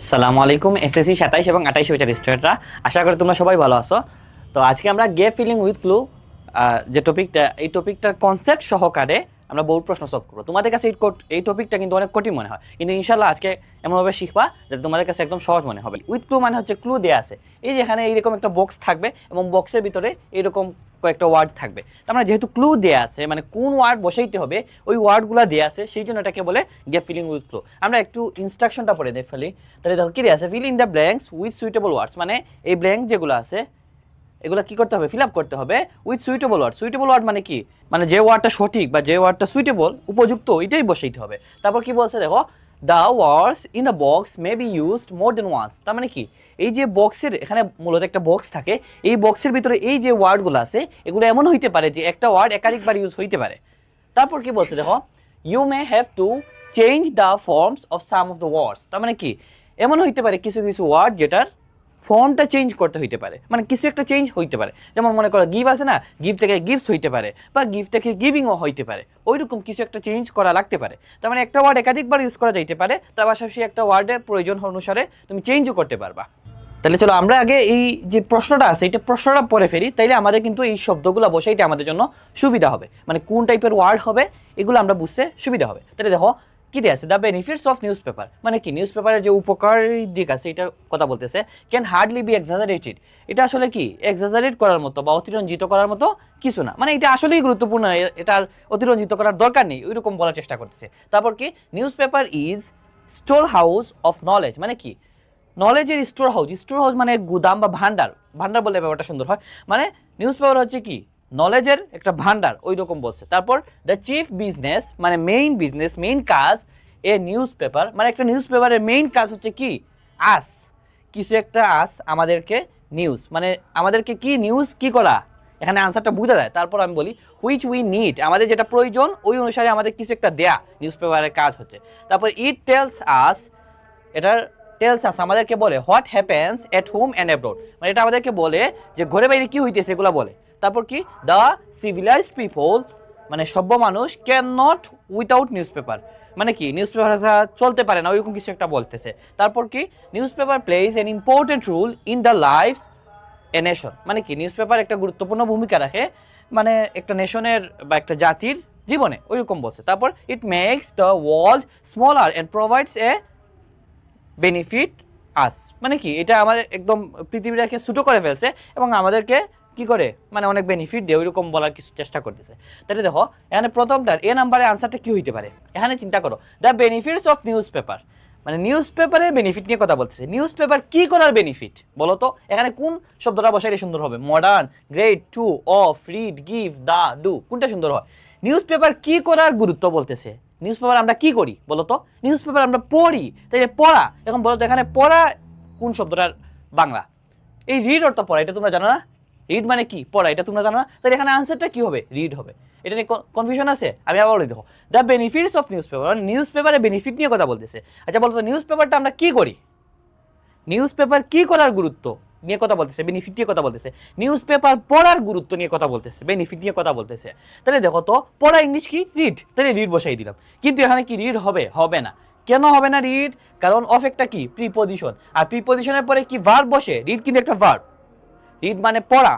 সালামু আলাইকুম এসএসসি 27 এবং 28 ব্যাচের স্টুডেন্টরা, আশা করি তোমরা সবাই ভালো আছো। তো আজকে আমরা গেপ ফিলিং উইথ ক্লু যে টপিকটা, এই টপিকটার কনসেপ্ট সহকারে আমরা বহু প্রশ্ন সলভ করবো। তোমাদের কাছে এই টপিকটা কিন্তু অনেক কঠিন মনে হয়, কিন্তু ইনশাল্লাহ আজকে এমনভাবে শিখবা যাতে তোমাদের কাছে একদম সহজ মনে হবে। উইথ ক্লু মানে হচ্ছে ক্লু দেওয়া আছে, এই যে এখানে এইরকম একটা বক্স থাকবে এবং বক্সের ভিতরে এইরকম কয়েকটা ওয়ার্ড থাকবে। তার মানে যেহেতু ক্লু দেওয়া আছে, মানে কোন ওয়ার্ড বসাইতে হবে ওই ওয়ার্ডগুলো দেওয়া আছে, সেই জন্য এটাকে বলে গেপ ফিলিং উইথ ক্লু। আমরা একটু ইনস্ট্রাকশনটা পড়ে দেখে ফেলি। তাহলে দেখো কি দেওয়া আছে, fill in the blanks with suitable words, মানে এই ব্ল্যাঙ্ক যেগুলো আছে এগুলো কি করতে হবে, ফিল আপ করতে হবে with suitable word. Suitable word মানে কি, মানে যে ওয়ার্ডটা সঠিক বা যে ওয়ার্ডটা সুইটেবল, উপযুক্ত, এটাই বসাইতে হবে। তারপর কি বলছে দেখো, the words in the box may be used more than once. তার মানে কি, এই যে বক্সের এখানে মূলত একটা বক্স থাকে, এই বক্সের ভিতরে এই যে ওয়ার্ডগুলো আছে এগুলো এমন হইতে পারে যে একটা ওয়ার্ড একাধিকবার ইউজ হইতে পারে। তারপর কি বলছে দেখো, you may have to change the forms of some of the words. তার মানে কি, এমন হইতে পারে কিছু কিছু ওয়ার্ড যেটার ফর্মটা চেঞ্জ করতে হইতে পারে, মানে কিছু একটা চেঞ্জ হইতে পারে। যেমন মনে করো গিভ আছে না, গিভ থেকে গিভস হইতে পারে, বা গিভ থেকে গিভিংও হইতে পারে, ওইরকম কিছু একটা চেঞ্জ করা লাগতে পারে। তার মানে একটা ওয়ার্ড একাধিকবার ইউজ করা যাইতে পারে, তার পাশাপাশি একটা ওয়ার্ডের প্রয়োজন অনুসারে তুমি চেঞ্জও করতে পারবা। তাহলে চলো আমরা আগে এই যে প্রশ্নটা আছে এটা প্রশ্নটা পড়ে ফেলি, তাইলে আমাদের কিন্তু এই শব্দগুলো বসাইতে আমাদের জন্য সুবিধা হবে, মানে কোন টাইপের ওয়ার্ড হবে এগুলো আমরা বুঝতে সুবিধা হবে। তাহলে দেখো কি দিয়ে আছে, the benefits of news paper, মানে কি নিউজ পেপারের যে উপকারী দিক আছে এটার কথা বলতেছে। ক্যান হার্ডলি বি এক্সাজারেটেড, এটা আসলে কি এক্সাজারেট করার মতো বা অতিরঞ্জিত করার মতো কিছু না, মানে এটা আসলেই গুরুত্বপূর্ণ, এটার অতিরঞ্জিত করার দরকার নেই, ওইরকম বলার চেষ্টা করতেছে। তারপর কি, news paper is store house of knowledge, মানে কি নলেজের স্টোর হাউস। স্টোর হাউস মানে গুদাম বা ভান্ডার, ভান্ডার বললে ব্যাপারটা সুন্দর হয়। মানে নিউজ পেপার হচ্ছে কি নলেজের একটা ভান্ডার, ওই রকম বলছে। তারপর দ্য চিফ বিজনেস, মানে মেইন বিজনেস, মেইন কাজ এ নিউজ পেপার, মানে একটা নিউজ পেপারের মেইন কাজ হচ্ছে কি আস, কিছু একটা আস আমাদেরকে নিউজ, মানে আমাদেরকে কি নিউজ কি করা, এখানে আনসারটা বুঝা যায়। তারপর আমি বলি হুইচ উই নিড, আমাদের যেটা প্রয়োজন ওই অনুসারে আমাদের কিছু একটা দেয়া নিউজ পেপারের কাজ হচ্ছে। তারপর ইট টেলস আস, এটার টেলস আস আমাদেরকে বলে what happens at home and abroad, মানে এটা আমাদেরকে বলে যে ঘরে বাইরে কি হইতেছে এগুলো বলে। তারপর কি, দ্য সিভিলাইজড পিপল, মানে সভ্য মানুষ can not without newspaper, মানে কি নিউজ পেপার চলতে পারে না, ওইরকম কিছু একটা বলতেছে। তারপর কি, newspaper plays an important role in the life a nation, মানে কি নিউজ পেপার একটা গুরুত্বপূর্ণ ভূমিকা রাখে মানে একটা নেশনের বা একটা জাতির জীবনে, ওইরকম বলছে। তারপর it makes the world smaller and provides a benefit us, মানে কি এটা আমাদের একদম পৃথিবীটাকে ছোটো করে ফেলছে এবং আমাদেরকে কি করে মানে অনেক বেনিফিট দেয়, ওইরকম বলার কিছু চেষ্টা করতেছে। তাহলে দেখো এখানে প্রথমটার এ নাম্বারের আনসারটা কি হইতে পারে, এখানে চিন্তা করো the benefits of news paper, মানে নিউজ পেপারের বেনিফিট নিয়ে কথা বলতেছে। নিউজ পেপার কি করার বেনিফিট বলো তো, এখানে কোন শব্দটা বসাইলে সুন্দর হবে, modern, great, to, of, read, give, the, do, কোনটা সুন্দর হয়। নিউজ পেপার কি করার গুরুত্ব বলতেছে, নিউজ পেপার আমরা কি করি বলো তো, নিউজ পেপার আমরা পড়ি, তাই পড়া। এখন বলো তো এখানে পড়া কোন শব্দটার বাংলা, এই রিড অর্থ পড়া, এটা তোমরা জানো না, রিড মানে কি পড়া, এটা তোমরা জানো না, তাহলে এখানে আনসারটা কি হবে, রিড হবে। এটা নিয়ে কনফিউশন আছে, আমি আবার বলে দেখো the benefits of news paper, মানে নিউজ পেপারের বেনিফিট নিয়ে কথা বলতেছে। আচ্ছা বলো তো নিউজ পেপারটা আমরা কি করি, নিউজ পেপার কি করার গুরুত্ব নিয়ে কথা বলতেছে, বেনিফিট নিয়ে কথা বলতেছে। নিউজ পেপার পড়ার গুরুত্ব নিয়ে কথা বলতেছে, বেনিফিট নিয়ে কথা বলতেছে। তাহলে দেখো তো পড়া ইংলিশ কি রিড, তাহলে রিড বসাই দিলাম, কিন্তু এখানে কি রিড হবে, হবে না। কেন হবে না রিড, কারণ অফ একটা কি প্রিপজিশন, আর প্রিপজিশনের পরে কি ভার্ব বসে, রিড কিন্তু একটা ভার্ব, রিড মানে পড়া,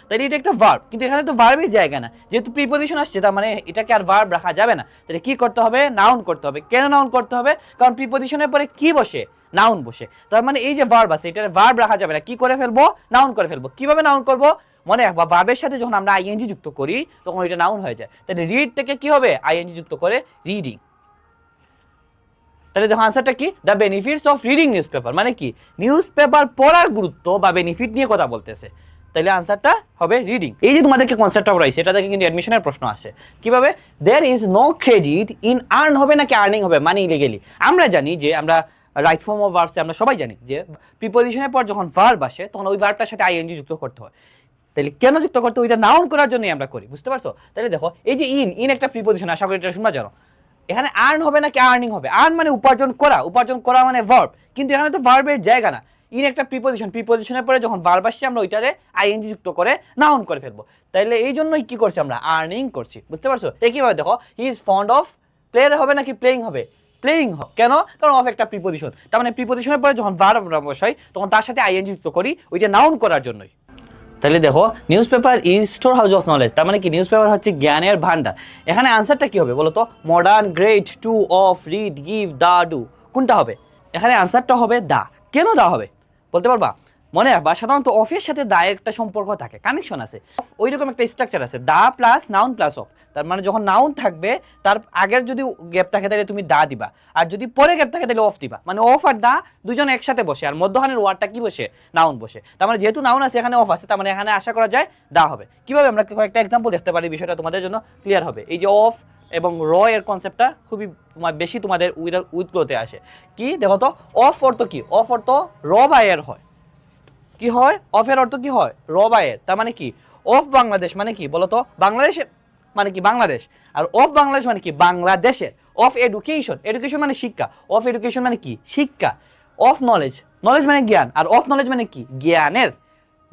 তাই এটা একটা ভার্ব, কিন্তু এখানে তো ভার্বের জায়গা না, যেহেতু প্রিপজিশন আসছে তার মানে এটাকে আর ভার্ব রাখা যাবে না, তাহলে কি করতে হবে, নাউন করতে হবে। কেন নাউন করতে হবে, কারণ প্রিপজিশনের পরে কি বসে, নাউন বসে, তার মানে এই যে ভার্ব আছে এটার ভার্ব রাখা যাবে না, কি করে ফেলবো, নাউন করে ফেলবো। কিভাবে নাউন করবো, মনে রাখবা ভার্বের সাথে যখন আমরা আইএনজি যুক্ত করি তখন এটা নাউন হয়ে যায়, তাহলে রিড থেকে কি হবে, আইএনজি যুক্ত করে রিডিং। তাহলে দেখো আনসারটা কি, the benefits of reading news paper, মানে কি নিউজ পেপার পড়ার গুরুত্ব বা বেনিফিট নিয়ে কথা বলতেছে, তাহলে আনসারটা হবে রিডিং। এই যে তোমাদেরকে কনসেপ্টটা পড়াইছে এটা থেকে কিন্তু অ্যাডমিশনের প্রশ্ন আসে, কিভাবে, there is no credit in earn হবে নাকি আর্নিং হবে, মানে ইলিগেলি। আমরা জানি যে আমরা রাইট ফর্ম অফ ভার্বসে আমরা সবাই জানি যে প্রিপজিশনের পর যখন ভার্ব আসে তখন ওই ভার্বটার সাথে আইএনজি যুক্ত করতে হয়। তাহলে কেন যুক্ত করতে, ওইটা নাউন করার জন্যই আমরা করি, বুঝতে পারছো। তাহলে দেখো এই যে ইন একটা প্রিপজিশন, আশা করি এটা তোমরা জানো। এখানে আর্ন হবে নাকি আর্নিং হবে, আর্ন মানে উপার্জন করা, উপার্জন করা মানে ভার্ব, কিন্তু এখানে তো ভার্বের জায়গা না, ইন একটা প্রিপজিশন, প্রিপজিশনের পরে যখন ভার্ব আসছে আমরা ওইটারে আইএনজি যুক্ত করে নাউন করে ফেলবো, তাইলে এই জন্যই কি করছি আমরা আর্নিং করছি, বুঝতে পারছো। একইভাবে দেখো he is fond of, play হবে নাকি প্লেইং হবে, প্লেইং হয়। কেন? কারণ অফ একটা প্রিপোজিশন, তার মানে প্রিপোজিশনের পরে যখন ভার্ব আমরা বসাই তখন তার সাথে আইএনজি যুক্ত করি, ওইটা নাউন করার জন্যই। তাহলে দেখো news paper is store house of knowledge, তার মানে কি নিউজ পেপার হচ্ছে জ্ঞানের ভান্ডার। এখানে আনসারটা কি হবে বলো তো? Modern, great, to, of, read, give, the, do, কোনটা হবে? এখানে আনসারটা হবে দা। কেন দা হবে বলতে পারবা? মনে রাখবা সাধারণত অফের সাথে দা এর একটা সম্পর্ক থাকে, কানেকশন আছে, ওই রকম একটা স্ট্রাকচার আছে, the plus noun plus of. তার মানে যখন নাউন থাকবে তার আগের যদি গ্যাপ থাকে তাহলে তুমি দা দিবা, আর যদি পরে গ্যাপ থাকে তাহলে অফ দিবা। মানে অফ আর দা দুজন একসাথে বসে, আর মধ্যখানের ওয়ার্ডটা কি বসে? নাউন বসে। তার মানে যেহেতু নাউন আছে এখানে অফ আছে, তার মানে এখানে আশা করা যায় দা হবে। কিভাবে? আমরা কয়েকটা এক্সাম্পল দেখতে পারি, বিষয়টা তোমাদের জন্য ক্লিয়ার হবে। এই যে অফ এবং র এর কনসেপ্টটা খুবই বেশি তোমাদের উইথগ্লোতে আসে। কি দেখো তো, অফ অর্থ কি? অফ অর্থ র বা এর হয়। কি হয়? অফের অর্থ কি হয়? র বা এর। তার মানে কি অফ বাংলাদেশ মানে কি বলতো? বাংলাদেশে মানে কি? বাংলাদেশ। আর অফ বাংলাদেশ মানে কি? বাংলাদেশের। অফ এডুকেশন, এডুকেশন মানে শিক্ষা, অফ এডুকেশন মানে কি? শিক্ষা। অফ নলেজ, নলেজ মানে জ্ঞান, আর অফ নলেজ মানে কি? জ্ঞানের।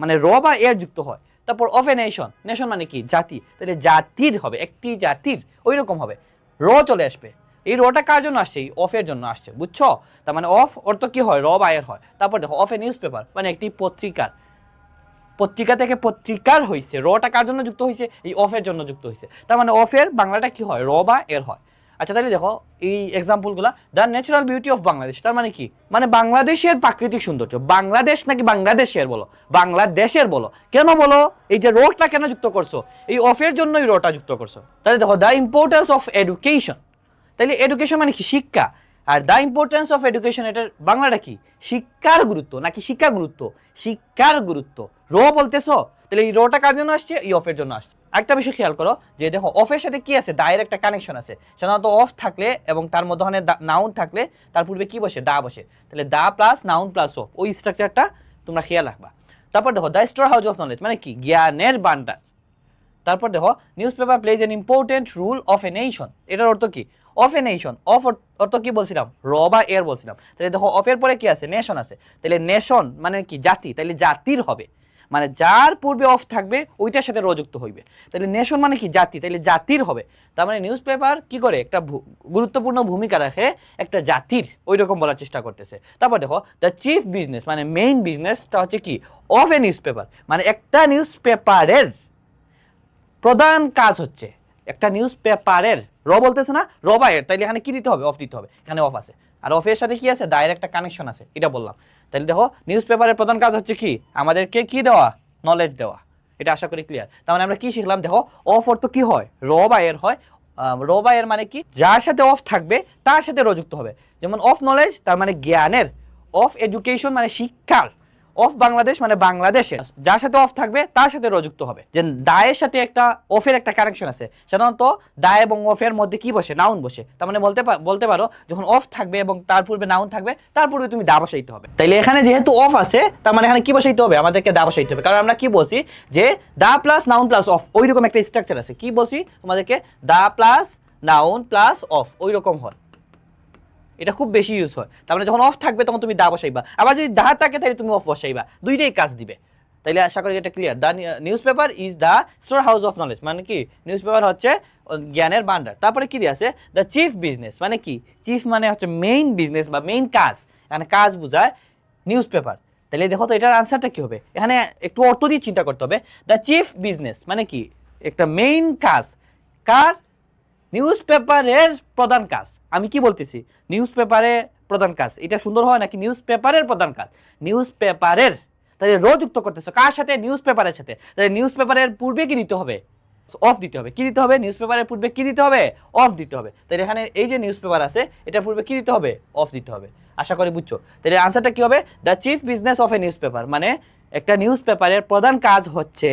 মানে র বা এর যুক্ত হয়। তারপর অফ এ নেশন, নেশন মানে কি? জাতি, তাহলে জাতির হবে, একটি জাতির, ওই রকম হবে, র চলে আসবে। এই রটা কার জন্য আসছে? এই অফের জন্য আসছে, বুঝছো? তার মানে অফ অর্থ কি হয়? র বা এর হয়। তারপর দেখো অফ এ নিউজ পেপার মানে একটি পত্রিকার, পত্রিকা থেকে পত্রিকার হয়েছে, রটা কার জন্য যুক্ত হয়েছে? এই অফের জন্য যুক্ত হয়েছে। তার মানে অফের বাংলাটা কি হয়? র বা এর হয়। আচ্ছা তাহলে দেখো এই এক্সাম্পলগুলা, the natural beauty of Bangladesh, তার মানে কি? মানে বাংলাদেশের প্রাকৃতিক সৌন্দর্য। বাংলাদেশ নাকি বাংলাদেশের বলো? বাংলাদেশের বলো। কেন বলো? এই যে রটা কেন যুক্ত করছো? এই অফের জন্যই রটা যুক্ত করছো। তাহলে দেখো দ্য ইম্পর্টেন্স অফ এডুকেশন, তাহলে এডুকেশন মানে কি? শিক্ষা। Are the importance of education, এটার বাংলাটা কি? শিক্ষার গুরুত্ব নাকি শিক্ষা গুরুত্ব? শিক্ষার গুরুত্ব। র বলতেছো, তাহলে এই রটা কার জন্য আসছে? এই অফের জন্য আসছে। একটা বিষয় খেয়াল করো যে দেখো অফের সাথে কি আছে? দায়ের একটা কানেকশন আছে। সাধারণত অফ থাকলে এবং তার মধ্যখানে নাউন থাকলে তার পূর্বে কি বসে? দা বসে। তাহলে the plus noun plus of, ওই স্ট্রাকচারটা তোমরা খেয়াল রাখবা। তারপর দেখো the storehouse of knowledge মানে কি? জ্ঞানের ভান্ডার। তারপর দেখো newspaper plays an important role of a nation, এটার অর্থ কি? অফ এ নেশন, অফ অর্থ কি বলছিলাম? র বা এর বলছিলাম। তাহলে দেখো অফের পরে কি আছে? নেশন আছে। তাহলে নেশন মানে কি? জাতি, তাহলে জাতির হবে। মানে যার পূর্বে অফ থাকবে ওইটার সাথে র যুক্ত হইবে। তাহলে নেশন মানে কি? জাতি, তাহলে জাতির হবে। তার মানে নিউজ পেপার কি করে? একটা গুরুত্বপূর্ণ ভূমিকা রাখে একটা জাতির, ওই রকম বলার চেষ্টা করতেছে। তারপর দেখো দ্য চিফ বিজনেস মানে মেইন বিজনেসটা হচ্ছে কি? অফ এ নিউজ পেপার, মানে একটা নিউজ পেপারের প্রধান কাজ হচ্ছে, একটা নিউজ পেপারের, র বলতেছে না? র বা এর, তাইলে এখানে কি দিতে হবে? অফ দিতে হবে। এখানে অফ আছে, আর অফের সাথে কি আছে? ডাইরেক্ট একটা কানেকশন আছে, এটা বললাম। তাহলে দেখো নিউজ পেপারের প্রধান কাজ হচ্ছে কি? আমাদেরকে কি দেওয়া? নলেজ দেওয়া। এটা আশা করি ক্লিয়ার। তার মানে আমরা কি শিখলাম? দেখো অফ অর্থ কি হয়? র বা এর হয়। র বা এর মানে কি? যার সাথে অফ থাকবে তার সাথে র যুক্ত হবে। যেমন অফ নলেজ তার মানে জ্ঞানের, অফ এডুকেশন মানে শিক্ষার, অফ বাংলাদেশ মানে বাংলাদেশের, যার সাথে অফ থাকবে তার সাথে র যুক্ত হবে। যে দায়ের সাথে একটা অফের একটা কানেকশন আছে। সাধারণত দা এবং অফের মধ্যে কি বসে? নাউন বসে। তার মানে বলতে পারো যখন অফ থাকবে এবং তার পূর্বে নাউন থাকবে তার পূর্বে তুমি দা বসাইতে হবে। তাইলে এখানে যেহেতু অফ আছে তার মানে এখানে কি বসাইতে হবে? আমাদেরকে দা বসাইতে হবে। কারণ আমরা কি বলছি যে the plus noun plus of, ওই রকম একটা স্ট্রাকচার আছে। কি বলছি তোমাদেরকে? The plus noun plus of, ওই রকম হয়। এটা খুব বেশি ইউজ হয়। তার মানে যখন অফ থাকবে তখন তুমি দা বসাইবা, আবার যদি দা থাকে তাহলে তুমি অফ বসাইবা, দুইটাই কাজ দিবে। তাইলে আশা করি এটা clear. The news paper is the storehouse of knowledge, মানে কি? নিউজ পেপার হচ্ছে জ্ঞানের ভান্ডার। তারপরে কি আছে? দ্য চিফ বিজনেস মানে কি? চিফ মানে হচ্ছে মেইন বিজনেস বা মেইন কাজ, এখানে কাজ বোঝায় নিউজ পেপার। তাহলে দেখো তো এটার আনসারটা কি হবে? এখানে একটু অর্থ দিয়ে চিন্তা করতে হবে। দ্য চিফ বিজনেস মানে কি? একটা মেইন কাজ কার? নিউজ পেপারের প্রধান কাজ। আমি কি বলতেছি? নিউজ পেপারে প্রধান কাজ, এটা সুন্দর হয় নাকি? নিউজ পেপারের প্রধান কাজ, নিউজ পেপারের। তাহলে র যুক্ত করতেছো কার সাথে? নিউজ পেপারের সাথে। তাহলে নিউজ পেপারের পূর্বে কি দিতে হবে? অফ দিতে হবে। কি দিতে হবে? নিউজ পেপারের পূর্বে কি দিতে হবে? অফ দিতে হবে। তাহলে এখানে এই যে নিউজ পেপার আছে এটার পূর্বে কি দিতে হবে? অফ দিতে হবে। আশা করি বুঝছো। তাহলে আনসারটা কি হবে? The chief business of A news paper, মানে একটা নিউজ পেপারের প্রধান কাজ হচ্ছে,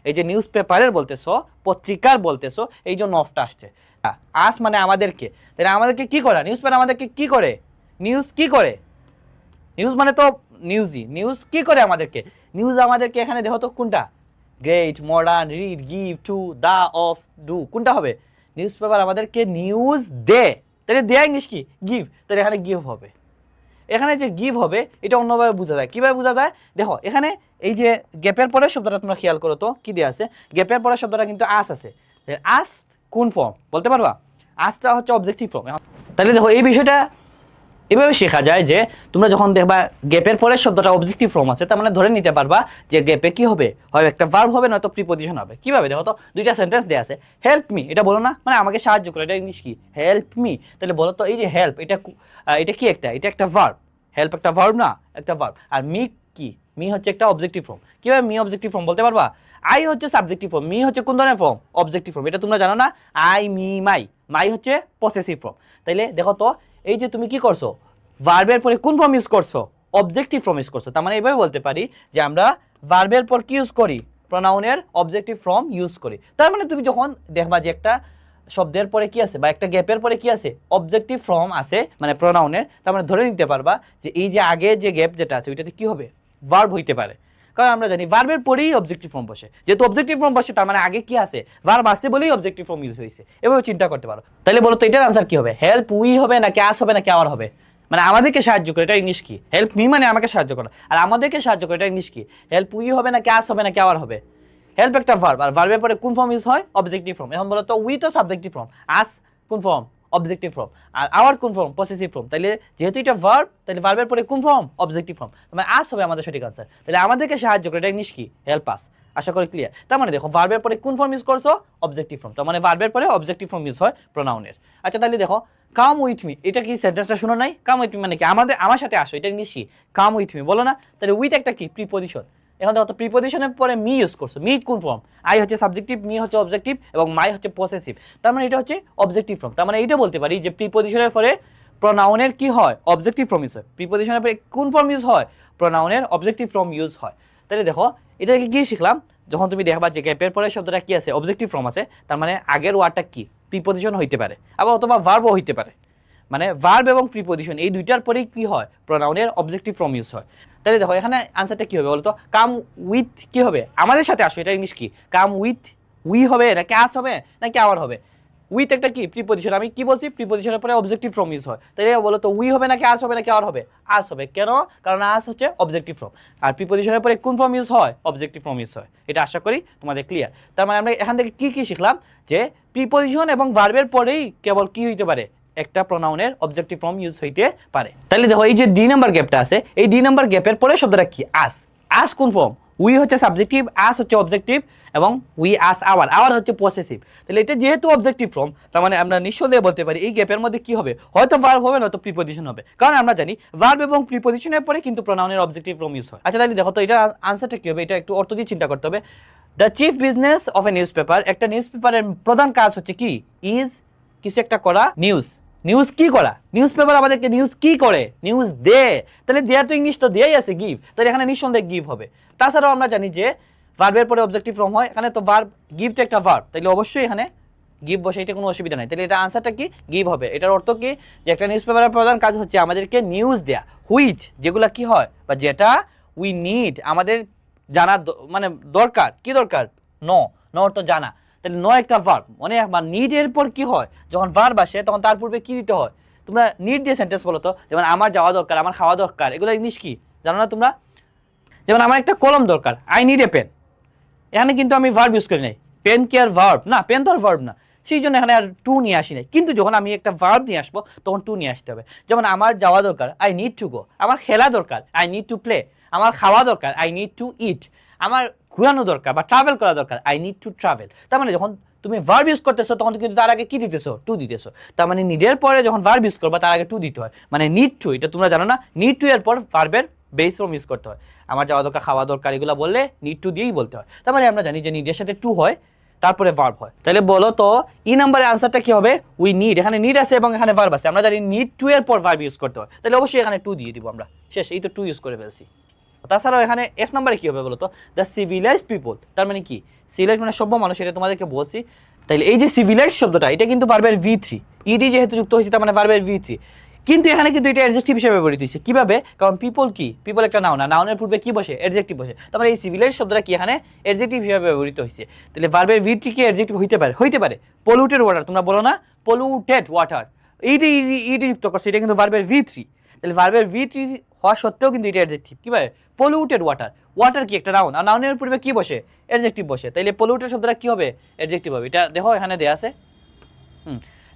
এই যে নিউজ পেপারের বলতেছো, পত্রিকার বলতেছো, এই জন্য অফটা আসছে। আস মানে আমাদেরকে, তাহলে আমাদেরকে কি করে? নিউজ পেপার আমাদেরকে কি করে? নিউজ কি করে? নিউজ মানে তো নিউজই। নিউজ কি করে আমাদেরকে? নিউজ আমাদেরকে এখানে দেখো তো কোনটা? Great, modern, read, give, to, the, of, do, কোনটা হবে? নিউজ পেপার আমাদেরকে নিউজ দে। তাহলে দেয়া ইংলিশ কি? গিভ। তাহলে এখানে গিভ হবে। এখানে যে গিভ হবে এটা অন্যভাবে বোঝা যায়। কিভাবে বোঝা যায়? দেখো এখানে এই যে গ্যাপের পরের শব্দটা তোমরা খেয়াল করো তো কি দেওয়া আছে? গ্যাপের পরের শব্দটা কিন্তু আস আছে। আস কোন ফর্ম বলতে পারবা? আসটা হচ্ছে অবজেক্টিভ ফর্ম। তাহলে দেখো এই বিষয়টা এভাবে শেখা যায় যে তোমরা যখন দেখবা গ্যাপের পরের শব্দটা অবজেক্টিভ ফর্ম আছে, তার মানে ধরে নিতে পারবা যে গ্যাপে কি হবে, হয় একটা ভার্ব হবে নয়তো প্রিপজিশন হবে। কিভাবে দেখো তো, দুইটা সেন্টেন্স দেওয়া আছে, হেল্প মি, এটা বলো না, মানে আমাকে সাহায্য করো, এটা ইংলিশ কি, হেল্প মি। তাহলে বলো তো এই যে হেল্প, এটা কি এটা একটা ভার্ব, হেল্প একটা ভার্ব না, একটা ভার্ব। আর মি কি, মি হচ্ছে একটা অবজেক্টিভ ফর্ম। কিভাবে মি অবজেক্টিভ ফর্ম বলতে পারবা? আই হচ্ছে সাবজেক্টিভ ফর্ম, মি হচ্ছে কোন ধরনের ফর্ম, অবজেক্টিভ ফর্ম। এটা তোমরা জানো না, আই মি মাই, মাই হচ্ছে পসেসিভ ফর্ম। তাইলে দেখো তো এই যে তুমি কি করছো, ভার্বের পরে কোন ফর্ম ইউজ করছো, অবজেক্টিভ ফর্ম ইউজ করছো। তার মানে এইভাবে বলতে পারি যে আমরা ভার্বের পর কি ইউজ করি, প্রোনাউনের অবজেক্টিভ ফর্ম ইউজ করি। তার মানে তুমি যখন দেখবা যে একটা শব্দের পরে কি আছে বা একটা গ্যাপের পরে কি আছে, অবজেক্টিভ ফর্ম আছে মানে প্রোনাউনের, তার মানে ধরে নিতে পারবা যে এই যে আগে যে গ্যাপ যেটা আছে ওইটাতে কি হবে, ভার্ব হইতে পারে। কারণ আমরা জানি ভার্বের পরেই অবজেক্টিভ ফর্ম বসে, যেহেতু অবজেক্টিভ ফর্ম বসে তার মানে আগে কি আছে, ভার্ব আছে বলেই অবজেক্টিভ ফর্ম ইউজ হয়েছে। এভাবে চিন্তা করতে পারো। তাহলে বলো তো এটার আনসার কি হবে, হেল্প উই হবে নাকি আস হবে নাকি আওয়ার হবে? মানে আমাদেরকে সাহায্য করে, এটা ইংলিশ কি, হেল্প মি মানে আমাকে সাহায্য করো, আর আমাদেরকে সাহায্য করে, এটা ইংলিশ কি, হেল্প উই হবে নাকি আস হবে নাকি আওয়ার হবে? হেল্প একটা ভার্ব, আর ভার্বের পরে কোন ফর্ম ইউজ হয়, অবজেক্টিভ ফর্ম। এখন বলো তো উই তো সাবজেক্টিভ ফর্ম, আস কোন ফর্ম, অবজেক্টিভ ফর্ম, আর আওয়ার কোন ফর্ম, পসেসিভ ফর্ম। তাহলে যেহেতু এটা ভার্ব, তাহলে ভার্বের পরে কোন ফর্ম, অবজেক্টিভ ফর্ম, মানে আস হবে আমাদের সঠিক আনসার। তাহলে আমাদেরকে সাহায্য করে, এটা ইংলিশ কি, হেল্প আস। আশা করি ক্লিয়ার। তার মানে দেখো ভার্বের পরে কোন ফর্ম ইউজ করছো, অবজেক্টিভ ফর্ম, তার মানে ভার্বের পরে অবজেক্টিভ ফর্ম ইউজ হয় প্রোনাউনের। আচ্ছা তাহলে দেখো কাম উইথ মি, এটা কি সেন্টেন্সটা শুনো নাই, কাম উইথ মি মানে কি, আমার সাথে আসো, এটা ইংলিশ কি, কাম উইথ মি বলো না। তাহলে উইথ একটা কি, প্রিপজিশন। এখন দেখো তো প্রিপজিশনের পরে মি ইউজ করছো, মি কোন ফর্ম, আই হচ্ছে সাবজেক্টিভ, মি হচ্ছে অবজেক্টিভ এবং মাই হচ্ছে পসেসিভ। তার মানে এটা হচ্ছে অবজেক্টিভ ফর্ম। তার মানে এটা বলতে পারি যে প্রিপজিশনের পরে প্রোনাউনের কি হয়, অবজেক্টিভ ফর্ম ইউজ হয়। প্রিপজিশনের পরে কোন ফর্ম ইউজ হয়, প্রোনাউনের অবজেক্টিভ ফর্ম ইউজ হয়। তাহলে দেখো এটা থেকে কি শিখলাম, যখন তুমি দেখবা যে গ্যাপের পরে শব্দটা কি আছে, অবজেক্টিভ ফর্ম আছে, তার মানে আগের ওয়ার্ডটা কি, প্রিপজিশন হইতে পারে, আবার অথবা ভার্বও হইতে পারে। মানে ভার্ব এবং প্রিপজিশন এই দুইটার পরেই কি হয়, প্রোনাউনের অবজেক্টিভ ফর্ম ইউজ হয়। তাহলে দেখো এখানে আনসারটা কি হবে বলতো, কাম উইথ কি হবে, আমাদের সাথে আসো, এটা ইংলিশ কি, কাম উইথ উই হবে নাকি আস হবে নাকি আওয়ার হবে? উইথ একটা কি, প্রিপজিশন, আমি কি বলছি, প্রিপজিশনের পরে অবজেক্টিভ ফর্ম ইউজ হয়। তাহলে বলো তো উই হবে নাকি আস হবে নাকি আওয়ার হবে? আস হবে। কেন? কারণ আস হচ্ছে অবজেক্টিভ ফর্ম, আর প্রিপজিশনের পরে কোন ফর্ম ইউজ হয়, অবজেক্টিভ ফর্ম ইউজ হয়। এটা আশা করি তোমাদের ক্লিয়ার। তার মানে আমরা এখান থেকে কি কি শিখলাম, যে প্রিপজিশন এবং ভার্বের পরেই কেবল কি হইতে পারে, একটা প্রোনাউনের অবজেক্টিভ ফর্ম ইউজ হইতে পারে। তাহলে দেখো এই যে ডি নাম্বার গ্যাপটা আছে, এই ডি নাম্বার গ্যাপের পরে শব্দটা কি, আস। আস কোন ফর্ম, উই হচ্ছে সাবজেক্টিভ, আস হচ্ছে অবজেক্টিভ এবং উই আস আওয়ার, আওয়ার হচ্ছে পসেসিভ। তাহলে এটা যেহেতু অবজেক্টিভ ফর্ম, তার মানে আমরা নিঃসন্দেহে বলতে পারি এই গ্যাপের মধ্যে কি হবে, হয়তো ভার্ব হবে নয়তো প্রিপজিশন হবে। কারণ আমরা জানি ভার্ব এবং প্রিপজিশনের পরে কিন্তু প্রোনাউনের অবজেক্টিভ ফর্ম ইউজ হয়। আচ্ছা তাহলে দেখো তো এটা আনসারটা কি হবে, এটা একটু অর্থ দিয়ে চিন্তা করতে হবে। The chief business of A news paper, একটা নিউজ পেপারের প্রধান কাজ হচ্ছে কি, ইজ কিছু একটা করা, নিউজ, নিউজ কি করা, নিউজ পেপার আমাদেরকে নিউজ কি করে, নিউজ দে। তাহলে দেয়ার তো ইংলিশ তো দেয়াই আছে, গিভ, তাহলে এখানে নিঃসন্দেহে গিভ হবে। তাছাড়াও আমরা জানি যে ভার্বের পরে অবজেক্টিভ ফর্ম হয়, এখানে তো ভার্ব, গিভটা একটা ভার্ব, তাহলে অবশ্যই এখানে গিভ বসে, এটা কোনো অসুবিধা নাই। তাহলে এটা আনসারটা কি, গিভ হবে। এটার অর্থ কি, যে একটা নিউজ পেপারের প্রধান কাজ হচ্ছে আমাদেরকে নিউজ দেয়া, হুইচ যেগুলা কি হয় বা যেটা উই নিড আমাদের জানা মানে দরকার, কি দরকার, ন অর্থ জানা। তাহলে ন একটা ভার্ব, মানে বা নিড এর পর কি হয়, যখন ভার্ব আসে তখন তার পূর্বে কি দিতে হয়, তোমরা নিড দিয়ে সেন্টেন্স বলো তো, যেমন আমার যাওয়া দরকার, আমার খাওয়া দরকার, এগুলো ইংলিশ কি জানো না তোমরা? যেমন আমার একটা কলম দরকার, আই নিড এ পেন, এখানে কিন্তু আমি ভার্ব ইউজ করি নাই, পেন কি আর ভার্ব না, পেন তো আর ভার্ব না, সেই জন্য এখানে আর টু নিয়ে আসি নাই। কিন্তু যখন আমি একটা ভার্ব নিয়ে আসবো তখন টু নিয়ে আসতে হবে। যেমন আমার যাওয়া দরকার, আই নিড টু গো, আমার খেলা দরকার, আই নিড টু প্লে, আমার খাওয়া দরকার, আই নিড টু ইট, আমার ঘুরানো দরকার বা ট্রাভেল করা দরকার, আই নিড টু ট্রাভেল। তার মানে যখন তুমি ভার্ব ইউজ করতেছো তখন কিন্তু তার আগে কি দিতেছো, টু দিতেছো। তার মানে নিডের পরে যখন ভার্ব ইউজ করবা তার আগে টু দিতে হয়, মানে নিড টু, এটা তোমরা জানো না, নিড টু এর পর ভার্বের বেস ফর্ম ইউজ করতে হয়। আমার যাওয়া দরকার, খাওয়া দরকার, এগুলো বললে নিড টু দিয়েই বলতে হয়। তার মানে আমরা জানি যে নিডের সাথে টু হয় তারপরে ভার্ব হয়। তাহলে বলো তো ই নাম্বারের আনসারটা কি হবে, উই নিড, এখানে নিড আছে এবং এখানে ভার্ব আছে, আমরা জানি নিড টু এর পর ভার্ব ইউজ করতে হয়, তাহলে অবশ্যই এখানে টু দিয়ে দিব আমরা, শেষ, এই তো টু ইউজ করে ফেলছি। তাছাড়াও এখানে এফ নাম্বারে কি হবে বলো তো, দ্য সিভিলাইজড পিপল, তার মানে কি, সিভিলাইজড মানে সভ্য মানুষ, এটা তোমাদেরকে বলছি। তাইলে এই যে সিভিলাইজড শব্দটা, এটা কিন্তু ভার্বের V3, ইডি যেহেতু যুক্ত হয়েছে তার মানে ভার্বের V3, কিন্তু এখানে কিন্তু এটা অ্যাডজেক্টিভ হিসেবে ব্যবহৃত হয়েছে। কিভাবে? কারণ পিপল কি, পিপল একটা নাউন, আর নাউনের পূর্বে কি বসে, অ্যাডজেক্টিভ বসে, তার মানে এই সিভিলাইজড শব্দটা কি এখানে অ্যাডজেক্টিভ হিসেবে ব্যবহৃত হয়েছে। তাহলে ভার্বের V3 কি অ্যাডজেক্টিভ হইতে পারে, হইতে পারে। পলিউটেড ওয়াটার, তোমরা বলো না পলিউটেড ওয়াটার, ইডি ইডি যুক্ত করছে, এটা কিন্তু ভার্বের V3। তাহলে ভার্বের V3 হওয়া সত্ত্বেও কিন্তু এটা অ্যাডজেক্টিভ। কিভাবে? পলিউটেড ওয়াটার, ওয়াটার কি একটা নাউন, আর নাউনের পূর্বে কি বসে, অ্যাডজেক্টিভ বসে, তাইলে পলিউটেড শব্দটা কি হবে, অ্যাডজেক্টিভ হবে। এটা দেখো এখানে দেয়া আছে।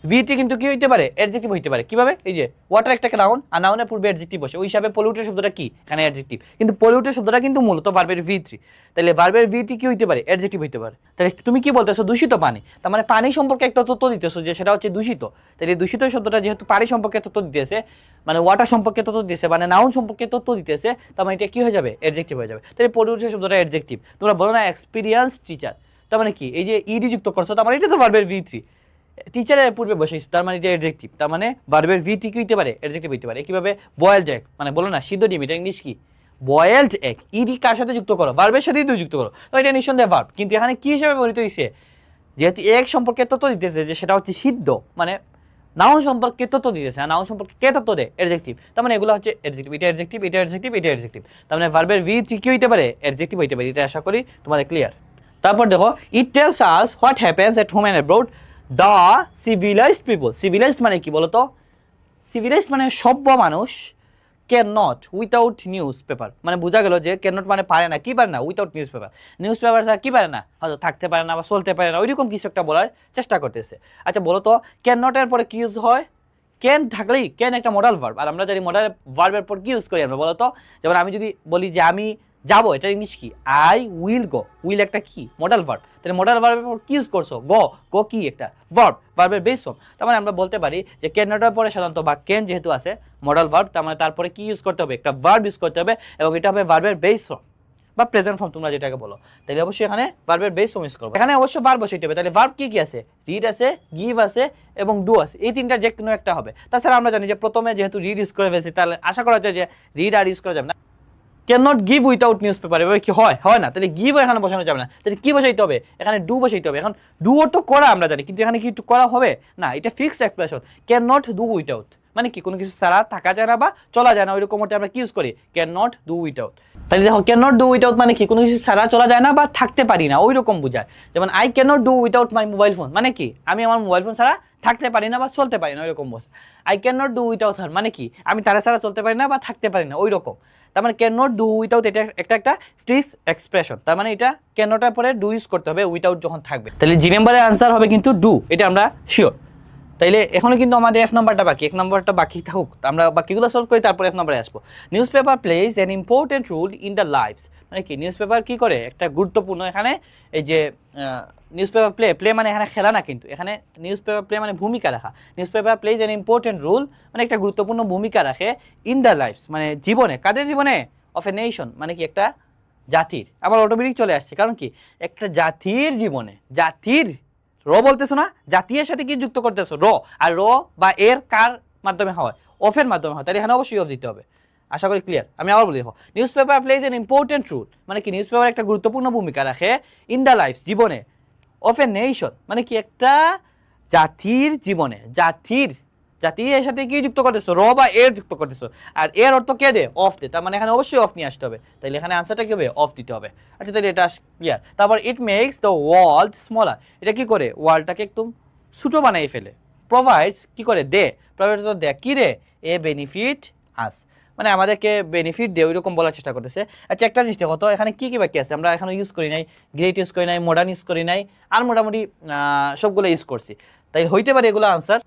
ভিটি কিন্তু কি হইতে পারে অ্যাডজেক্টিভ হইতে পারে কিভাবে এই যে ওয়াটার একটা নাউন আর নাউনের পূর্বে অ্যাডজেক্টিভ বসে ওই হিসাবে পলিউটেড শব্দটা কি এখানে অ্যাডজেক্টিভ কিন্তু পলিউটেড শব্দটা কিন্তু মূলত ভার্বের ভি3 তাহলে ভার্বের ভিটি কি হইতে পারে অ্যাডজেক্টিভ হইতে পারে তাহলে তুমি কি বলতেছো দূষিত পানি তার মানে পানি সম্পর্কে একটা তথ্য দিতেছো যে সেটা হচ্ছে দূষিত তাহলে দূষিত শব্দটা যেহেতু পানি সম্পর্কে তথ্য দিতেছে মানে ওয়াটার সম্পর্কে তথ্য দিতেছে মানে নাউন সম্পর্কে তথ্য দিতেছে তার মানে এটা কি হয়ে যাবে অ্যাডজেক্টিভ হয়ে যাবে তাহলে পলিউটেড শব্দটা অ্যাডজেক্টিভ তোমরা বলো না এক্সপিরিয়েন্স টিচার তার মানে কি এই যে ইডি যুক্ত করছো তার মানে এটা তো ভার্বের ভি3 টিচারের পূর্বে বসেছে তার মানে এটা অ্যাডজেক্টিভ তার মানে ভার্বের ভিটি কি হইতে পারে অ্যাডজেক্টিভ হইতে পারে কিভাবে বয়েলড এগ মানে বলো না সিদ্ধ ডিম এটা ইংলিশ কি বয়েলড এগ ইডি কার সাথে যুক্ত করো ভার্বের সাথেই তো যুক্ত করো তো এটা নিঃসন্দেহে ভার্ব কিন্তু এখানে কি হিসেবে ব্যবহৃত হইছে যেহেতু এগ সম্পর্কে তথ্য দিতেছে যে সেটা হচ্ছে সিদ্ধ মানে নাউন সম্পর্কে তথ্য দিতেছে আর নাউন সম্পর্কে কে তথ্য দেয় অ্যাডজেক্টিভ তার মানে এগুলো হচ্ছে অ্যাডজেক্টিভ এটা অ্যাডজেক্টিভ এটা অ্যাডজেক্টিভ এটা অ্যাডজেক্টিভ তার মানে ভার্বের ভিটি কি হইতে পারে অ্যাডজেক্টিভ হইতে পারে এটা আশা করি তোমাদের ক্লিয়ার তারপর দেখো it tells us what happens at home and abroad the civilised people civilised মানে কি বলতো সিভিলাইজড মানে সভ্য মানুষ can not without newspaper মানে বোঝা গেল যে ক্যান নট মানে পারে না কি পারে না উইথাউট নিউজ পেপার ছাড়া কি পারে না হয়তো থাকতে পারে না বা চলতে পারে না ওইরকম কিছু একটা বলার চেষ্টা করতেছে আচ্ছা বলো তো ক্যান নটের পরে কি ইউজ হয় ক্যান থাকলেই ক্যান একটা মডাল ভার্ব আর আমরা জানি মডাল ভার্বের পর কি ইউজ করি আমরা বলো তো যেমন আমি যদি বলি যে আমি যাবো এটা ইংলিশ কি আই উইল গো উইল একটা কি মডাল ভার্ব তাহলে মডাল ভার্বের পর কি ইউজ করছো গো কি একটা ভার্বের বেস ফর্ম তার মানে আমরা বলতে পারি যে ক্যান নটের পরে সাধারণত বা ক্যান যেহেতু আছে মডাল ভার্ব তার মানে তারপরে কি ইউজ করতে হবে একটা ভার্ব ইউজ করতে হবে এবং এটা হবে ভার্বের বেস ফর্ম বা প্রেজেন্ট ফর্ম তোমরা যেটাকে বলো তাহলে অবশ্যই এখানে ভার্বের বেস ফর্ম ইউজ করবে এখানে অবশ্যই ভার্ব বসাইতে হবে তাহলে ভার্ব কি কি আছে রিড আছে গিভ আছে এবং ডু আছে এই তিনটা যে কোনো একটা হবে তাছাড়া আমরা জানি যে প্রথমে যেহেতু রিড ইউজ করে ফেলছি তাহলে আশা করা যায় যে রিড আর ইউজ করা যাবে না can not give without news paper এভাবে কি হয় না তাহলে গিভ এখানে বসানো যাবে না তাহলে কি বসাইতে হবে এখানে ডু বসাইতে হবে এখন ডু তো করা আমরা জানি কিন্তু এখানে কি করা হবে না এটা fixed expression can not do without মানে কি কোনো কিছু ছাড়া থাকা যায় না বা চলা যায় না ওইরকম আমরা কি ইউজ করি ক্যান নট ডু উইথাউট তাহলে দেখো ক্যান নট ডু উইথাউট মানে কি কোনো কিছু ছাড়া চলা যায় না বা থাকতে পারি না ওই রকম বোঝায় যেমন I can not do without my mobile phone মানে কি আমি আমার মোবাইল ফোন ছাড়া থাকতে পারি না বা চলতে পারি না ওইরকম বোঝায় I can not do without হার মানে কি আমি তারা ছাড়া চলতে পারি না বা থাকতে পারি না ওই রকম তার মানে ক্যান নট ডু উইথাউট এটা একটা ফ্রিজ এক্সপ্রেশন তার মানে এটা ক্যান নটের পরে ডু ইউজ করতে হবে উইথাউট যখন থাকবে তাহলে জি নাম্বারের আনসার হবে কিন্তু ডু এটা আমরা শিওর তাইলে এখনো কিন্তু আমাদের এফ নাম্বারটা বাকি এক নাম্বারটা বাকি থাকুক আমরা বাকিগুলো সলভ করি তারপরে এফ নাম্বারে আসবো newspaper plays an important role in the life's মানে কি নিউজ পেপার কী করে একটা গুরুত্বপূর্ণ এখানে এই যে নিউজ পেপার প্লে মানে এখানে খেলা না কিন্তু এখানে নিউজ পেপার প্লে মানে ভূমিকা রাখা newspaper plays an important role মানে একটা গুরুত্বপূর্ণ ভূমিকা রাখে ইন দ্য লাইফস মানে জীবনে কাদের জীবনে অফ এ নেশন মানে কি একটা জাতির আমার অটোমেটিক চলে আসছে কারণ কি একটা জাতির জীবনে জাতির র বলতেছো না জাতীয়ের সাথে কি যুক্ত করতেছো আর বা এর কার মাধ্যমে হয় অফের মাধ্যমে হয় তাহলে এখানে অবশ্যই অফ দিতে হবে আশা করি ক্লিয়ার আমি আবার বলি দেখো newspaper plays an important role মানে কি নিউজ পেপার একটা গুরুত্বপূর্ণ ভূমিকা রাখে ইন দ্য লাইফ জীবনে অফ এ নেশন মানে কি একটা জাতির জীবনে জাতির সাথে কি যুক্ত করতেছো বা এর যুক্ত করতেছো আর এর অর্থ কে দে অফ দে তার মানে এখানে অবশ্যই অফ নিয়ে আসতে হবে তাহলে এখানে আনসারটা কি হবে অফ দিতে হবে আচ্ছা তাহলে এটা ক্লিয়ার তারপর it makes the world smaller এটা কি করে ওয়ার্ল্ডটাকে একদম ছোটো বানাই ফেলে প্রোভাইডস কি করে প্রোভাইডস দে কি রে এ বেনিফিট আস মানে আমাদেরকে বেনিফিট দিয়ে ওই রকম বলার চেষ্টা করতেছে আচ্ছা একটা জিনিস দেখো তো এখানে কি বাকি আছে আমরা এখানে ইউজ করি নাই গ্রেট ইউজ করি নাই মডার্ন ইউজ করি নাই আর মোটামুটি সবগুলো ইউজ করছি তাই হইতে পারে এগুলো আনসার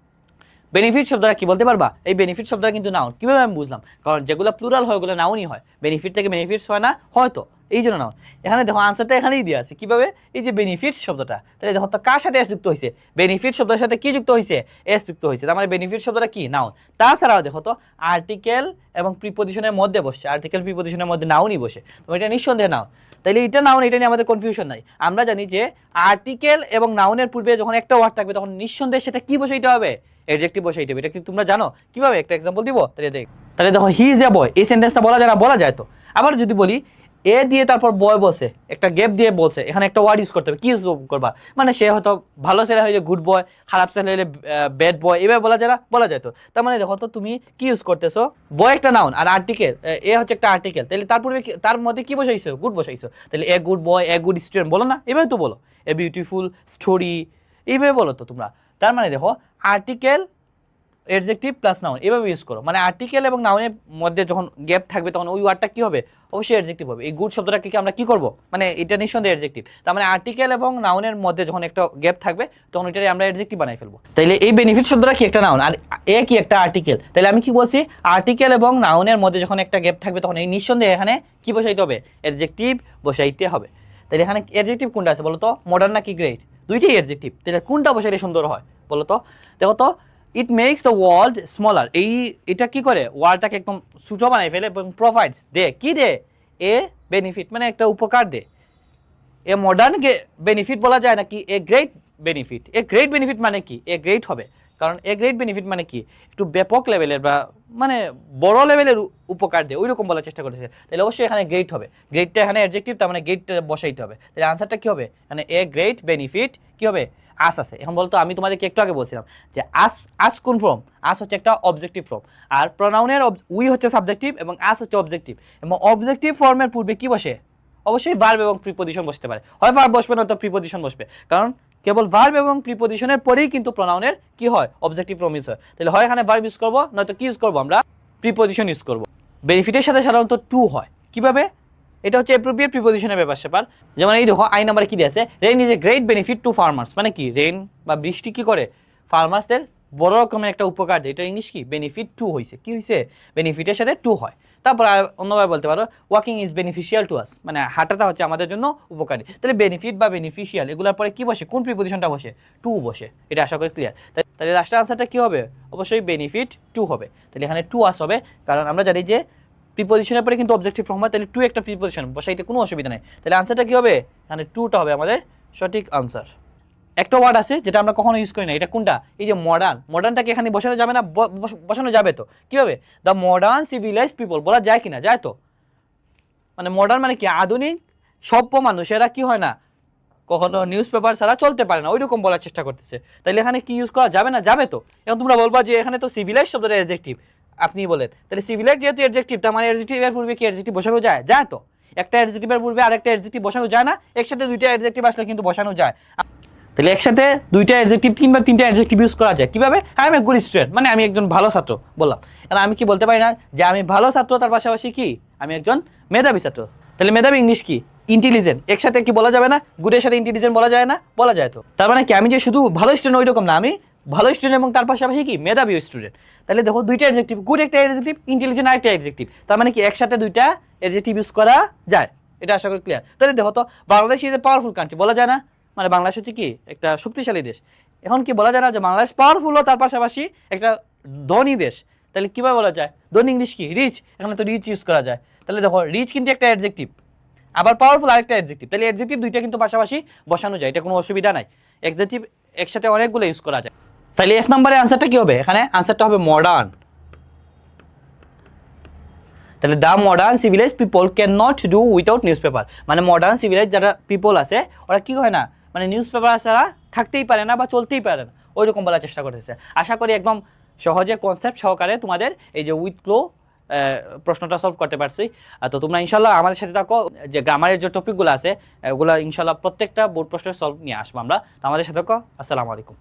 বেনিফিট শব্দটা কি বলতে পারবা এই বেনিফিট শব্দটা কিন্তু নাউন কীভাবে আমি বুঝলাম কারণ যেগুলো প্লুরাল হয় ওগুলো নাউনই হয় বেনিফিট থেকে বেনিফিটস হয় না হয়তো এই জন্য নাউন এখানে দেখো আনসারটা এখানেই দিয়ে আছে কীভাবে এই যে বেনিফিটস শব্দটা তাহলে দেখো তো কার সাথে এস যুক্ত হয়েছে বেনিফিট শব্দের সাথে কি যুক্ত হয়েছে এস যুক্ত হয়েছে তার মানে বেনিফিট শব্দটা কি নাউন তাছাড়াও দেখো তো আর্টিকেল এবং প্রিপোজিশনের মধ্যে বসছে আর্টিকেল প্রিপোজিশনের মধ্যে নাউনই বসে তো এটা নিঃসন্দেহে নাউন তাইলে এটা নাউন এটা নিয়ে আমাদের কনফিউশন নাই আমরা জানি যে আর্টিকেল এবং নাউনের পূর্বে যখন একটা ওয়ার্ড থাকবে তখন নিঃসন্দেহে সেটা কি বসাইতে হবে অ্যাডজেক্টিভ বসাইতে হবে এটা কি তোমরা জানো কিভাবে একটা এক্সাম্পল দিব তাহলে দেখো হি ইজ এ বয় এই সেন্টেন্সটা বলা যায় না বলা যায় তো আবার যদি বলি এ দিয়ে তারপর বয় বলছে একটা গ্যাপ দিয়ে বলছে এখানে একটা ওয়ার্ড ইউজ করতে হবে কি ইউজ করবা মানে সে হয়তো ভালো ছেলে হইলে গুড বয় খারাপ ছেলে হইলে ব্যাড বয় এভাবে বলা যায় না বলা যায় তো তার মানে দেখো তো তুমি কি ইউজ করতেছো বয় একটা নাউন আর আর্টিকেল এ হচ্ছে একটা আর্টিকেল তাহলে তারপরে তার মধ্যে কি বসাইছো গুড বসাইছো তাহলে a good boy a good student বলো না এভাবে তো বলো এ বিউটিফুল স্টোরি এইভাবে বলো তো তোমরা তার মানে দেখো আর্টিকেল অ্যাডজেক্টিভ প্লাস নাউন এভাবে ইউজ করো, মানে আর্টিকেল এবং নাউনের মধ্যে যখন গ্যাপ থাকবে তখন ওই ওয়ার্ডটা কি হবে, অবশ্যই অ্যাডজেক্টিভ হবে। এই গুড শব্দটাকে আমরা কি করব, মানে এটা নিঃসন্দেহে অ্যাডজেক্টিভ। তার মানে আর্টিকেল এবং নাউনের মধ্যে যখন একটা গ্যাপ থাকবে তখন ওইটারে আমরা অ্যাডজেক্টিভ বানাই ফেলবো। তাইলে এই বেনিফিট শব্দটা কি একটা নাউন আর এ কি একটা আর্টিকেল। তাহলে আমি কি বলছি, আর্টিকেল এবং নাউনের মধ্যে যখন একটা গ্যাপ থাকবে তখন এই নিঃসন্দেহে এখানে কি বসাইতে হবে, অ্যাডজেক্টিভ বসাইতে হবে। তাহলে এখানে অ্যাডজেক্টিভ কোনটা আছে বলো তো, মডার্ন নাকি গ্রেট, দুইটাই অ্যাডজেক্টিভ। তাহলে কোনটা বসাইলে সুন্দর হয় বলো তো, দেখো তো, it makes the world smaller, এটা কি করে ওয়ার্ল্ডটাকে একদম ছোট বানাই ফেলে এবং প্রোভাইডস দে কি দে, এ বেনিফিট মানে একটা উপকার দে। এ মডার্ন বেনিফিট বলা যায় নাকি a great benefit. A great benefit মানে কি, এ গ্রেট হবে, কারণ এ গ্রেট বেনিফিট মানে কি একটু ব্যাপক লেভেলের বা মানে বড় লেভেলের উপকার দেয় ওই রকম বলার চেষ্টা করেছে। তাহলে অবশ্যই এখানে গ্রেট হবে, গ্রেটটা এখানে অ্যাডজেক্টিভ, তার মানে গ্রেটটা বসাইতে হবে। তাহলে আনসারটা কি হবে, মানে এ গ্রেট বেনিফিট কি হবে, আস আছে। এখন বলতো আমি তোমাদেরকে একটু আগে বলছিলাম যে আস কোন ফর্ম, আস হচ্ছে একটা অবজেক্টিভ ফর্ম, আর প্রোনাউনের উই হচ্ছে সাবজেক্টিভ এবং আস হচ্ছে অবজেক্টিভ। এবং অবজেক্টিভ ফর্মের পূর্বে কি বসে, অবশ্যই ভার্ব এবং প্রিপোজিশন বসতে পারে, হয় ভার্ব বসবে না তো প্রিপোজিশন বসবে, কারণ কেবল ভার্ব এবং প্রিপোজিশনের পরেই কিন্তু প্রোনাউনের কি হয়, অবজেক্টিভ ফর্ম ইউজ হয়। তাহলে হয় এখানে ভার্ব ইউজ করবো, নয়তো কি ইউজ করবো, আমরা প্রিপোজিশন ইউজ করবো। বেনিফিটের সাথে সাধারণত টু হয়, কিভাবে, এটা হচ্ছে অ্যাপ্রোপ্রিয়েট প্রিপোজিশনের ব্যাপার স্যাপার। যেমন এই দেখো আই নাম্বারে কি দিয়েছে, rain is a great benefit two farmers, মানে কি রেইন বা বৃষ্টি কি করে ফার্মার্সদের বড় রকমের একটা উপকার দেয়, এটা ইংলিশ কি বেনিফিট টু হয়েছে, কি হয়েছে বেনিফিটের সাথে টু হয়। তারপর আর অন্যভাবে বলতে পারো walking is beneficial to us, মানে হাঁটাটা হচ্ছে আমাদের জন্য উপকারী। তাহলে বেনিফিট বা বেনিফিশিয়াল এগুলোর পরে কি বসে, কোন প্রিপোজিশনটা বসে, টু বসে, এটা আশা করি ক্লিয়ার। তাহলে লাস্টের আনসারটা কি হবে, অবশ্যই বেনিফিট টু হবে। তাহলে এখানে টু আস হবে, কারণ আমরা জানি যে প্রিপোজিশনের পরে কিন্তু অবজেক্টিভ ফর্ম হয়, তাহলে টু একটা প্রিপোজিশন বসাইতে কোনো অসুবিধা নেই। তাহলে আনসারটা কি হবে, এখানে টুটা হবে আমাদের সঠিক আনসার। একটা ওয়ার্ড আছে যেটা আমরা কখনো ইউজ করি না, এটা কোনটা, এই যে মডার্ন, মডার্নটাকে এখানে বসানো যাবে না, বসানো যাবে তো কিভাবে, দ্য মডার্ন সিভিলাইজড পিপল বলা যায় কিনা, যায় তো, মানে মডার্ন মানে কি আধুনিক সভ্য মানুষেরা কি হয় না, কখনো নিউজ পেপার ছাড়া চলতে পারে না, ওইরকম বলার চেষ্টা করতেছে। তাহলে এখানে কি ইউজ করা যাবে না, যাবে তো। এখন তোমরা বলবা যে এখানে তো সিভিলাইজ শব্দটা অ্যাডজেক্টিভ, আপনি বলেন তাহলে সিভিলাইজ যেহেতু অ্যাডজেক্টিভ, তার মানে অ্যাডজেক্টিভের পূর্বে কি অ্যাডজেক্টিভ বসানো যায়, যায় তো। একটা অ্যাডজেক্টিভের পূর্বে আরেকটা অ্যাডজেক্টিভ বসানো যায় না, একসাথে দুইটা অ্যাডজেক্টিভ আসলে কিন্তু বসানো যায়। তাহলে একসাথে দুইটা অ্যাডজেক্টিভ কিংবা তিনটা অ্যাডজেক্টিভ ইউজ করা যায় কিভাবে, I M a good student, মানে আমি একজন ভালো ছাত্র বললাম। কারণ আমি কি বলতে পারি না যে আমি ভালো ছাত্র, তার পাশাপাশি কি আমি একজন মেধাবী ছাত্র। তাহলে মেধাবী ইংলিশ কি, ইন্টেলিজেন্ট, একসাথে কি বলা যাবে না, গুডের সাথে ইন্টেলিজেন্ট বলা যায় না, বলা যায় তো। তার মানে কি আমি যে শুধু ভালো স্টুডেন্ট ওই রকম না, আমি ভালো স্টুডেন্ট এবং তার পাশাপাশি কি মেধাবী স্টুডেন্ট। তাহলে দেখো দুইটা অ্যাডজেক্টিভ, গুড একটা অ্যাডজেক্টিভ, ইন্টেলিজেন্ট আরেকটা অ্যাডজেক্টিভ, তার মানে কি একসাথে দুইটা অ্যাডজেক্টিভ ইউজ করা যায়, এটা আশা করি ক্লিয়ার। তাহলে দেখো তো Bangladesh is a powerful country বলা যায় না, মানে বাংলাদেশ হচ্ছে কি একটা শক্তিশালী দেশ। এখন কি বলা যায় না যে বাংলাদেশ পাওয়ারফুলও তার পাশাপাশি একটা ধনী দেশ, তাহলে কীভাবে বলা যায়, ধনী ইংলিশ কি রিচ, এখানে তো রিচ ইউজ করা যায়। তাহলে দেখো রিচ কিন্তু একটা অ্যাডজেক্টিভ, আবার পাওয়ারফুল আরেকটা অ্যাডজেক্টিভ, তাহলে অ্যাডজেক্টিভ দুইটা কিন্তু পাশাপাশি বসানো যায়, এটা কোনো অসুবিধা নাই, অ্যাডজেক্টিভ একসাথে অনেকগুলো ইউজ করা যায়। তাহলে এফ নম্বরের আনসারটা কি হবে, এখানে আনসারটা হবে মডার্ন। তাহলে the modern civilise people can not do without newspaper, মানে মডার্ন সিভিলাইজ যারা পিপল আছে ওরা কি হয় না, মানে নিউজ পেপার ছাড়া থাকতেই পারে না বা চলতেই পারে না, ওই রকম বলার চেষ্টা করতেছে। আশা করি একদম সহজে কনসেপ্ট সহকারে তোমাদের এই যে উইথ ক্লো প্রশ্নটা সলভ করতে পারছি। তো তোমরা ইনশাল্লাহ আমাদের সাথে থাকো, যে গ্রামারের যে টপিকগুলো আছে ওগুলো ইনশাল্লাহ প্রত্যেকটা বোর্ড প্রশ্নের সলভ নিয়ে আসবো আমরা। তো আমাদের সাথে থাকো, আসসালামু আলাইকুম।